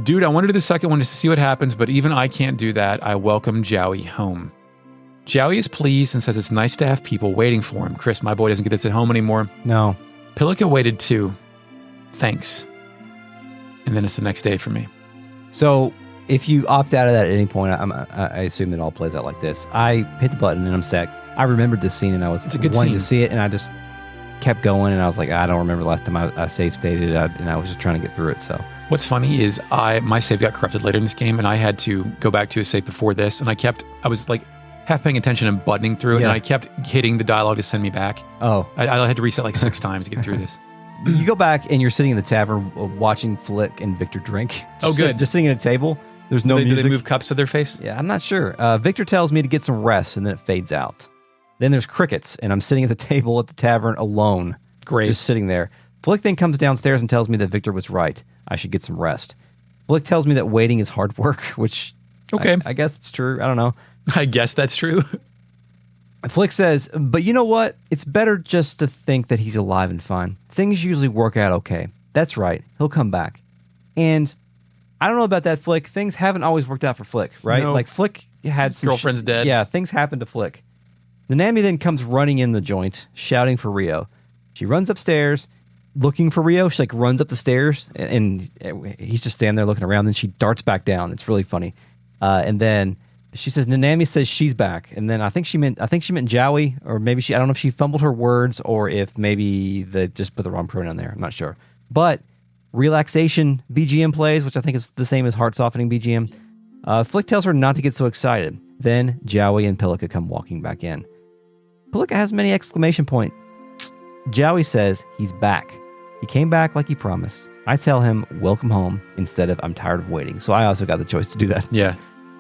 Dude, I want to do the second one just to see what happens, but even I can't do that. I welcome Jowy home. Jowy is pleased and says it's nice to have people waiting for him. Chris, my boy, doesn't get this at home anymore. No. Pilika waited too. Thanks. And then it's the next day for me. So if you opt out of that at any point, I assume it all plays out like this. I hit the button and I'm set. I remembered this scene and I was wanting to see it, and I just kept going, and I was like, I don't remember the last time I save stated, and I was just trying to get through it. So what's funny is my save got corrupted later in this game, and I had to go back to a save before this, and I was like half paying attention and buttoning through it, and I kept hitting the dialogue to send me back. Oh. I had to reset like 6 times to get through this. You go back and you're sitting in the tavern watching Flick and Victor drink. Good. Just sitting at a table. There's no music. Do they move cups to their face? Yeah, I'm not sure. Victor tells me to get some rest, and then it fades out. Then there's crickets, and I'm sitting at the table at the tavern alone. Great. Just sitting there. Flick then comes downstairs and tells me that Victor was right. I should get some rest. Flick tells me that waiting is hard work, which I guess it's true. I don't know. I guess that's true. Flick says, but you know what? It's better just to think that he's alive and fine. Things usually work out okay. That's right. He'll come back. And I don't know about that, Flick. Things haven't always worked out for Flick, right? No. Like Flick had His girlfriend's dead. Yeah, things happened to Flick. Nanami then comes running in the joint, shouting for Rio. She runs upstairs, looking for Rio. She runs up the stairs, and he's just standing there looking around. Then she darts back down. It's really funny. And then she says, Nanami says she's back. And then I think she meant Jowy, or maybe I don't know if she fumbled her words or if maybe they just put the wrong pronoun there. I'm not sure. But relaxation BGM plays, which I think is the same as heart softening BGM. Flick tells her not to get so excited. Then Jowy and Pilika come walking back in. Pilika has many exclamation points. Jowy says he's back. He came back like he promised. I tell him, welcome home, instead of I'm tired of waiting. So I also got the choice to do that. Yeah.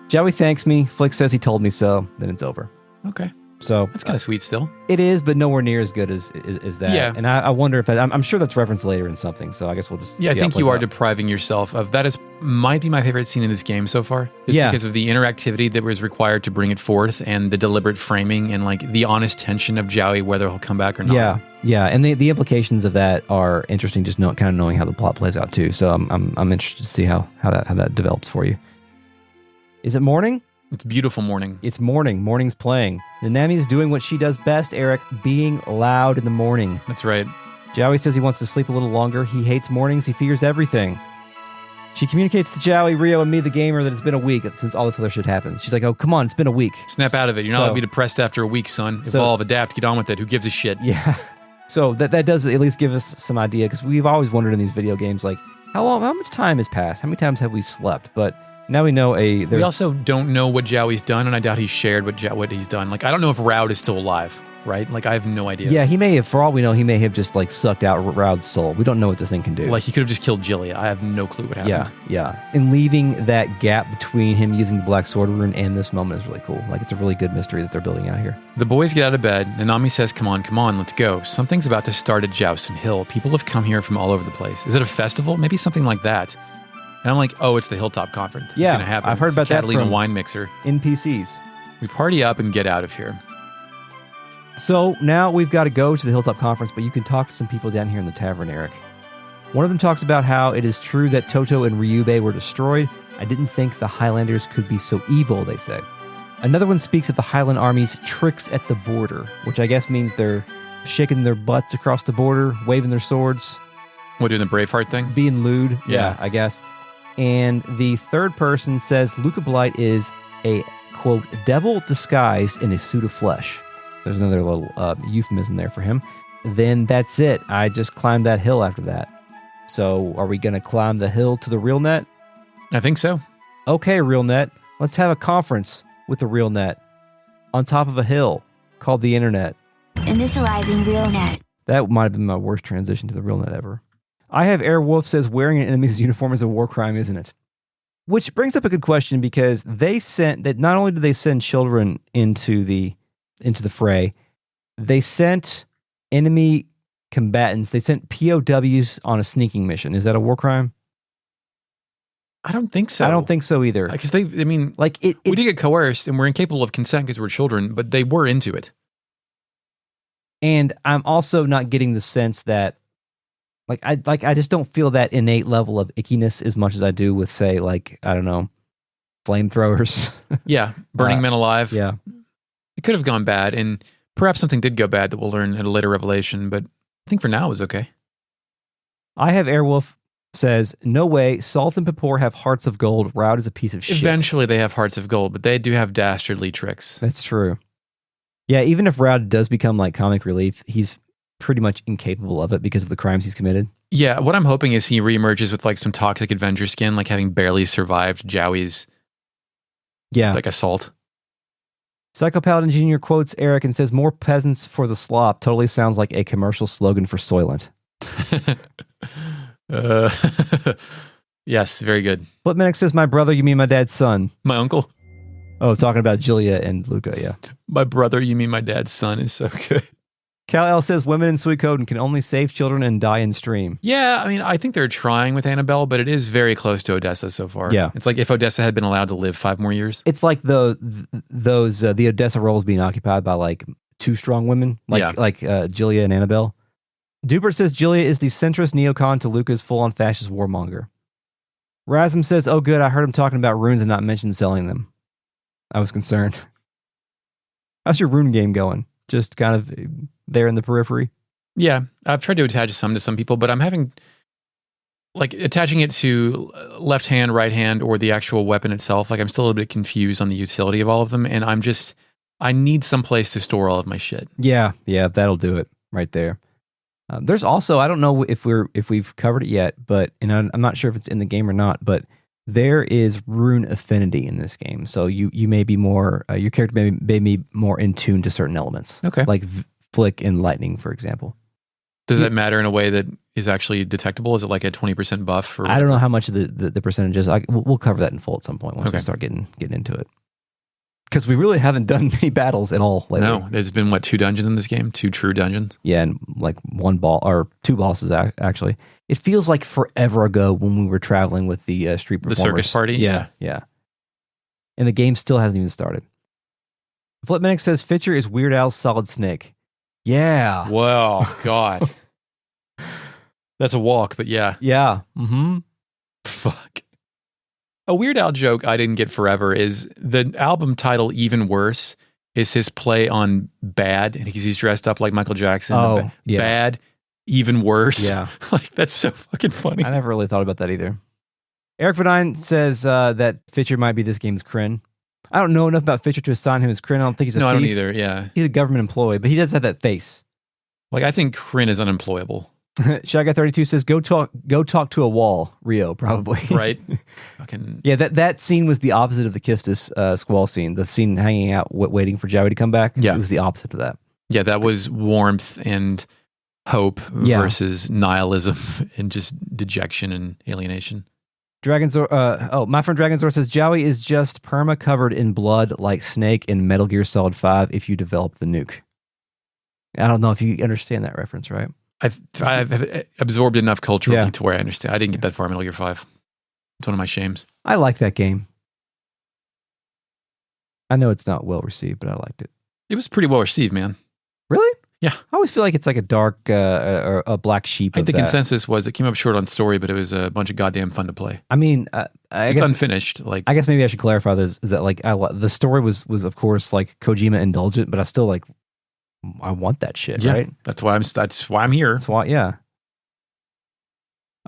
Jowy thanks me. Flick says he told me so. Then it's over. Okay. So That's kind of sweet still. it is, but nowhere near as good as that. Yeah. And I wonder if I'm sure that's referenced later in something. So I guess we'll just Yeah, I see how it think you plays are out. depriving yourself of that. Might be my favorite scene in this game so far. Is Yeah. because of the interactivity that was required to bring it forth, and the deliberate framing, and the honest tension of Jowy, whether he'll come back or not. Yeah, and the implications of that are interesting. Just kind of knowing how the plot plays out too. So I'm interested to see how that develops for you. Is it morning? It's a beautiful morning. It's morning. Morning's playing. Nanami's doing what she does best, Eric, being loud in the morning. That's right. Jowy says he wants to sleep a little longer. He hates mornings. He fears everything. She communicates to Jowy, Rio, and me, the gamer, that it's been a week since all this other shit happened. She's like, oh, come on, it's been a week. Snap out of it. You're not allowed to be depressed after a week, son. Evolve, adapt, get on with it. Who gives a shit? Yeah. So that does at least give us some idea, because we've always wondered in these video games, how much time has passed? How many times have we slept? But now we know We also don't know what Jowy's done, and I doubt he's shared what he's done. I don't know if Raud is still alive, right? I have no idea. Yeah, he may have, for all we know, he may have just sucked out Raud's soul. We don't know what this thing can do. He could have just killed Jillia. I have no clue what happened. Yeah. And leaving that gap between him using the Black Sword rune and this moment is really cool. It's a really good mystery that they're building out here. The boys get out of bed. Nanami says, come on, let's go. Something's about to start at Joustin Hill. People have come here from all over the place. Is it a festival? Maybe something like that. And I'm like, oh, it's the Hilltop Conference. It's going to happen. I've heard about that Catalina from wine mixer. NPCs. We party up and get out of here. So now we've got to go to the Hilltop Conference, but you can talk to some people down here in the tavern, Eric. One of them talks about how it is true that Toto and Ryubei were destroyed. I didn't think the Highlanders could be so evil, they say. Another one speaks of the Highland army's tricks at the border, which I guess means they're shaking their butts across the border, waving their swords. What, doing the Braveheart thing? Being lewd. Yeah, I guess. And the third person says Luca Blight is a, quote, devil disguised in a suit of flesh. There's another little euphemism there for him. Then that's it. I just climbed that hill after that. So are we going to climb the hill to the real net? I think so. Okay, real net. Let's have a conference with the real net on top of a hill called the internet. Initializing real net. That might have been my worst transition to the real net ever. I have Airwolf says wearing an enemy's uniform is a war crime, isn't it? Which brings up a good question, because they sent that not only did they send children into the fray, they sent enemy combatants. They sent POWs on a sneaking mission. Is that a war crime? I don't think so. I don't think so either. Because we did get coerced, and we're incapable of consent because we're children, but they were into it. And I'm also not getting the sense that I just don't feel that innate level of ickiness as much as I do with, say, I don't know, flamethrowers. Yeah, burning men alive. Yeah. It could have gone bad, and perhaps something did go bad that we'll learn at a later revelation, but I think for now it was okay. I have Airwolf says, no way, Salt and Papor have hearts of gold. Raud is a piece of shit. Eventually they have hearts of gold, but they do have dastardly tricks. That's true. Yeah, even if Raud does become comic relief, he's pretty much incapable of it because of the crimes he's committed. Yeah, what I'm hoping is he reemerges with some toxic Avenger skin, having barely survived Jowy's assault. Psycho Paladin Jr. quotes Eric and says, more peasants for the slop. Totally sounds like a commercial slogan for Soylent. Yes, very good. Flipmanic says, my brother, you mean my dad's son? My uncle? Oh, talking about Jillia and Luca, yeah. My brother, you mean my dad's son, is so good. Kal-El says, women in Suikoden can only save children and die in stream. Yeah, I think they're trying with Annabelle, but it is very close to Odessa so far. Yeah. It's like if Odessa had been allowed to live 5 more years. It's like the Odessa roles being occupied by two strong women, like Jillia and Annabelle. Dubert says Jillia is the centrist neocon to Luca's full-on fascist warmonger. Razum says, oh good, I heard him talking about runes and not mention selling them. I was concerned. How's your rune game going? Just kind of there in the periphery? Yeah, I've tried to attach some to some people, but I'm having like attaching it to left hand, right hand, or the actual weapon itself. Like I'm still a little bit confused on the utility of all of them, and I need some place to store all of my shit. Yeah, that'll do it right there. There's also, I don't know if we've covered it yet, but and I'm not sure if it's in the game or not, but there is rune affinity in this game. So you may be more your character may be more in tune to certain elements. Okay, like flick and lightning, for example. Does that matter in a way that is actually detectable? Is it like a 20% buff? Or I don't know how much the percentage is. We'll cover that in full at some point once we Okay. start getting into it. Because we really haven't done many battles at all lately. No, there's been 2 dungeons in this game, 2 true dungeons. Yeah, and like 2 bosses actually. It feels like forever ago when we were traveling with the street The performers. circus party? Yeah. And the game still hasn't even started. Flipmanic says Fitcher is Weird Al's Solid Snake. Yeah. Well, God. That's a walk, but yeah. Yeah. Mm-hmm. Fuck. A Weird Al joke I didn't get forever is the album title Even Worse is his play on bad, and he's dressed up like Michael Jackson. Oh, yeah. Bad, even worse. Yeah. Like, that's so fucking funny. I never really thought about that either. Eric Vadine says that Fitcher might be this game's Kryn. I don't know enough about Fitcher to assign him as Kryn. I don't think he's a No, thief. I don't either, yeah. He's a government employee, but he does have that face. Like, I think Kryn is unemployable. Shy Guy 32 says, go talk to a wall, Rio, probably. Right? Fucking Yeah, that scene was the opposite of the Kistis squall scene. The scene hanging out, waiting for Jowy to come back. Yeah. It was the opposite of that. Yeah, that was warmth and hope versus nihilism and just dejection and alienation. My friend Dragonzor says Jowy is just perma covered in blood like Snake in Metal Gear Solid 5 if you develop the nuke. I don't know if you understand that reference, right? I've absorbed enough culturally Yeah. to where I understand. I didn't get that far in Metal Gear 5. It's one of my shames. I like that game. I know it's not well received, but I liked it. It was pretty well received, man. Really? Yeah. I always feel like it's like a dark, or a black sheep. I think of the that. consensus was it came up short on story, but it was a bunch of goddamn fun to play. I mean, I It's guess, unfinished. Like, I guess maybe I should clarify this: is that like the story was of course like Kojima indulgent, but I still like I want that shit, yeah, right? that's why I'm here. That's why, yeah.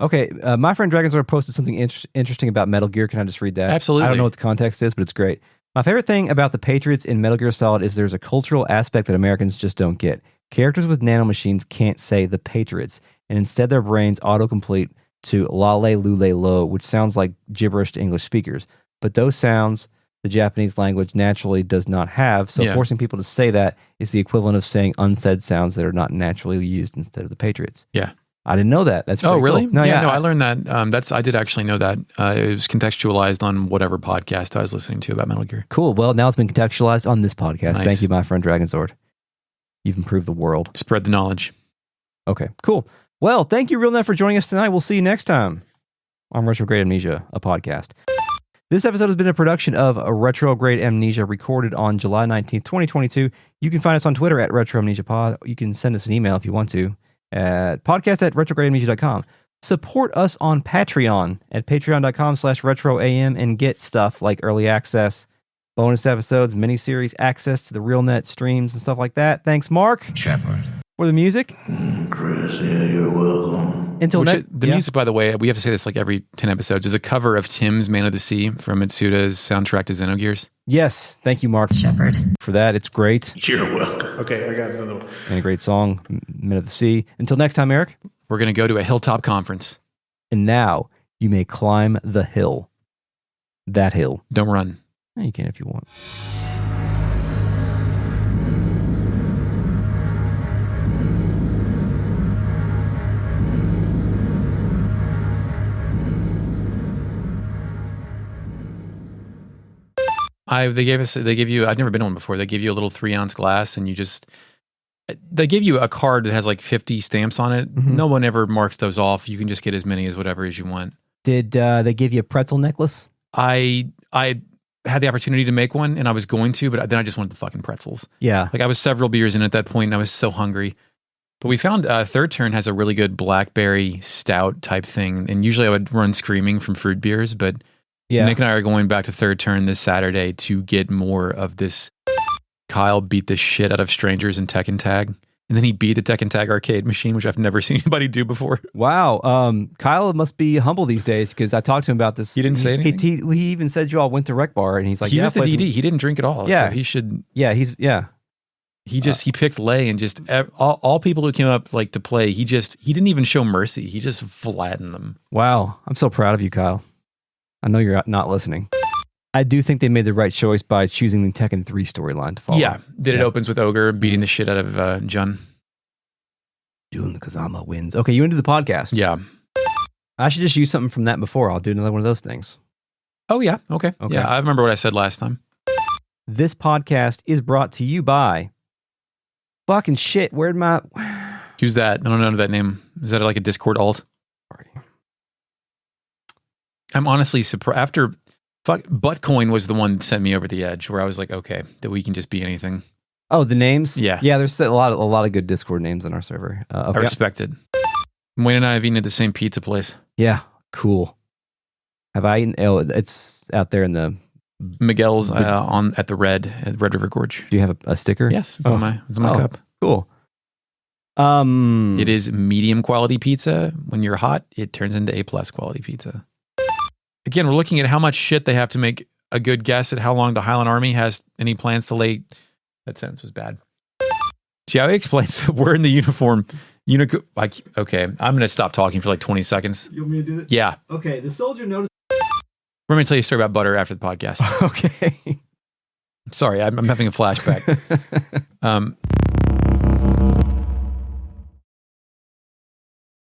Okay, my friend Dragonzor posted something interesting about Metal Gear. Can I just read that? Absolutely. I don't know what the context is, but it's great. My favorite thing about the Patriots in Metal Gear Solid is there's a cultural aspect that Americans just don't get. Characters with nanomachines can't say the Patriots, and instead their brains autocomplete to lale lule lo, which sounds like gibberish to English speakers. But those sounds the Japanese language naturally does not have, so Yeah. forcing people to say that is the equivalent of saying unsaid sounds that are not naturally used instead of the Patriots. Yeah. I didn't know that. That's Oh, pretty really? cool. No, I learned that. I did actually know that. It was contextualized on whatever podcast I was listening to about Metal Gear. Cool. Well, now it's been contextualized on this podcast. Nice. Thank you, my friend Dragonzord. You've improved the world. Spread the knowledge. Okay, cool. Well, thank you, RealNet, for joining us tonight. We'll see you next time on Retrograde Amnesia, a podcast. This episode has been a production of Retrograde Amnesia, recorded on July 19th, 2022. You can find us on Twitter at RetroAmnesiaPod. You can send us an email if you want to at podcast@retrogradeamnesia.com. Support us on Patreon at patreon.com/retroam and get stuff like early access, bonus episodes, miniseries, access to the RealNet streams and stuff like that. Thanks, Mark. Shepard. For the music. Chris, yeah, you're welcome. Until next. The music, by the way, we have to say this like every 10 episodes, is a cover of Tim's Man of the Sea from Mitsuda's soundtrack to Xenogears. Yes. Thank you, Mark, Shepard. for that. It's great. You're welcome. Okay, I got another one. And a great song, Men of the Sea. Until next time, Eric. We're going to go to a hilltop conference. And now you may climb the hill. That hill. Don't run. You can if you want. They gave you, I've never been to one before. They give you a little 3-ounce glass and they give you a card that has like 50 stamps on it. Mhm. No one ever marks those off. You can just get as many as whatever as you want. Did they give you a pretzel necklace? I had the opportunity to make one and I was going to, but then I just wanted the fucking pretzels. Yeah. Like I was several beers in at that point and I was so hungry. But we found Third Turn has a really good blackberry stout type thing. And usually I would run screaming from fruit beers, but Yeah. Nick and I are going back to Third Turn this Saturday to get more of this Kyle beat the shit out of strangers in Tekken Tag. And then he beat the Tekken Tag arcade machine, which I've never seen anybody do before. Wow. Kyle must be humble these days because I talked to him about this. He didn't say anything? He even said you all went to Rec Bar and he's like, he was the play DD. He didn't drink at all. Yeah. So he should. Yeah, He picked Lay and just all people who came up like to play. He didn't even show mercy. He just flattened them. Wow. I'm so proud of you, Kyle. I know you're not listening. I do think they made the right choice by choosing the Tekken 3 storyline to follow. Yeah. It opens with Ogre beating the shit out of Jun. Doing the Kazama wins. Okay, you into the podcast. Yeah. I should just use something from that before. I'll do another one of those things. Oh, yeah. Okay. Yeah, I remember what I said last time. This podcast is brought to you by... Fucking shit, where'd my... Who's that? I don't know that name. Is that like a Discord alt? Sorry. I'm honestly surprised. Buttcoin was the one that sent me over the edge where I was like, okay, that we can just be anything. Oh, the names? Yeah. Yeah, there's a lot of good Discord names on our server. I respect it. Wayne and I have eaten at the same pizza place. Yeah, cool. Have I eaten? Oh, it's out there in the... Miguel's at the Red River Gorge. Do you have a sticker? Yes, it's on my cup. Cool. It is medium quality pizza. When you're hot, it turns into A+ quality pizza. Again, we're looking at how much shit they have to make a good guess at how long the Highland Army has any plans to lay. That sentence was bad. Jowy explains that we're in the uniform. Okay, I'm going to stop talking for like 20 seconds. You want me to do that? Yeah. Okay, the soldier noticed... We're going to tell you a story about butter after the podcast. Okay. Sorry, I'm having a flashback.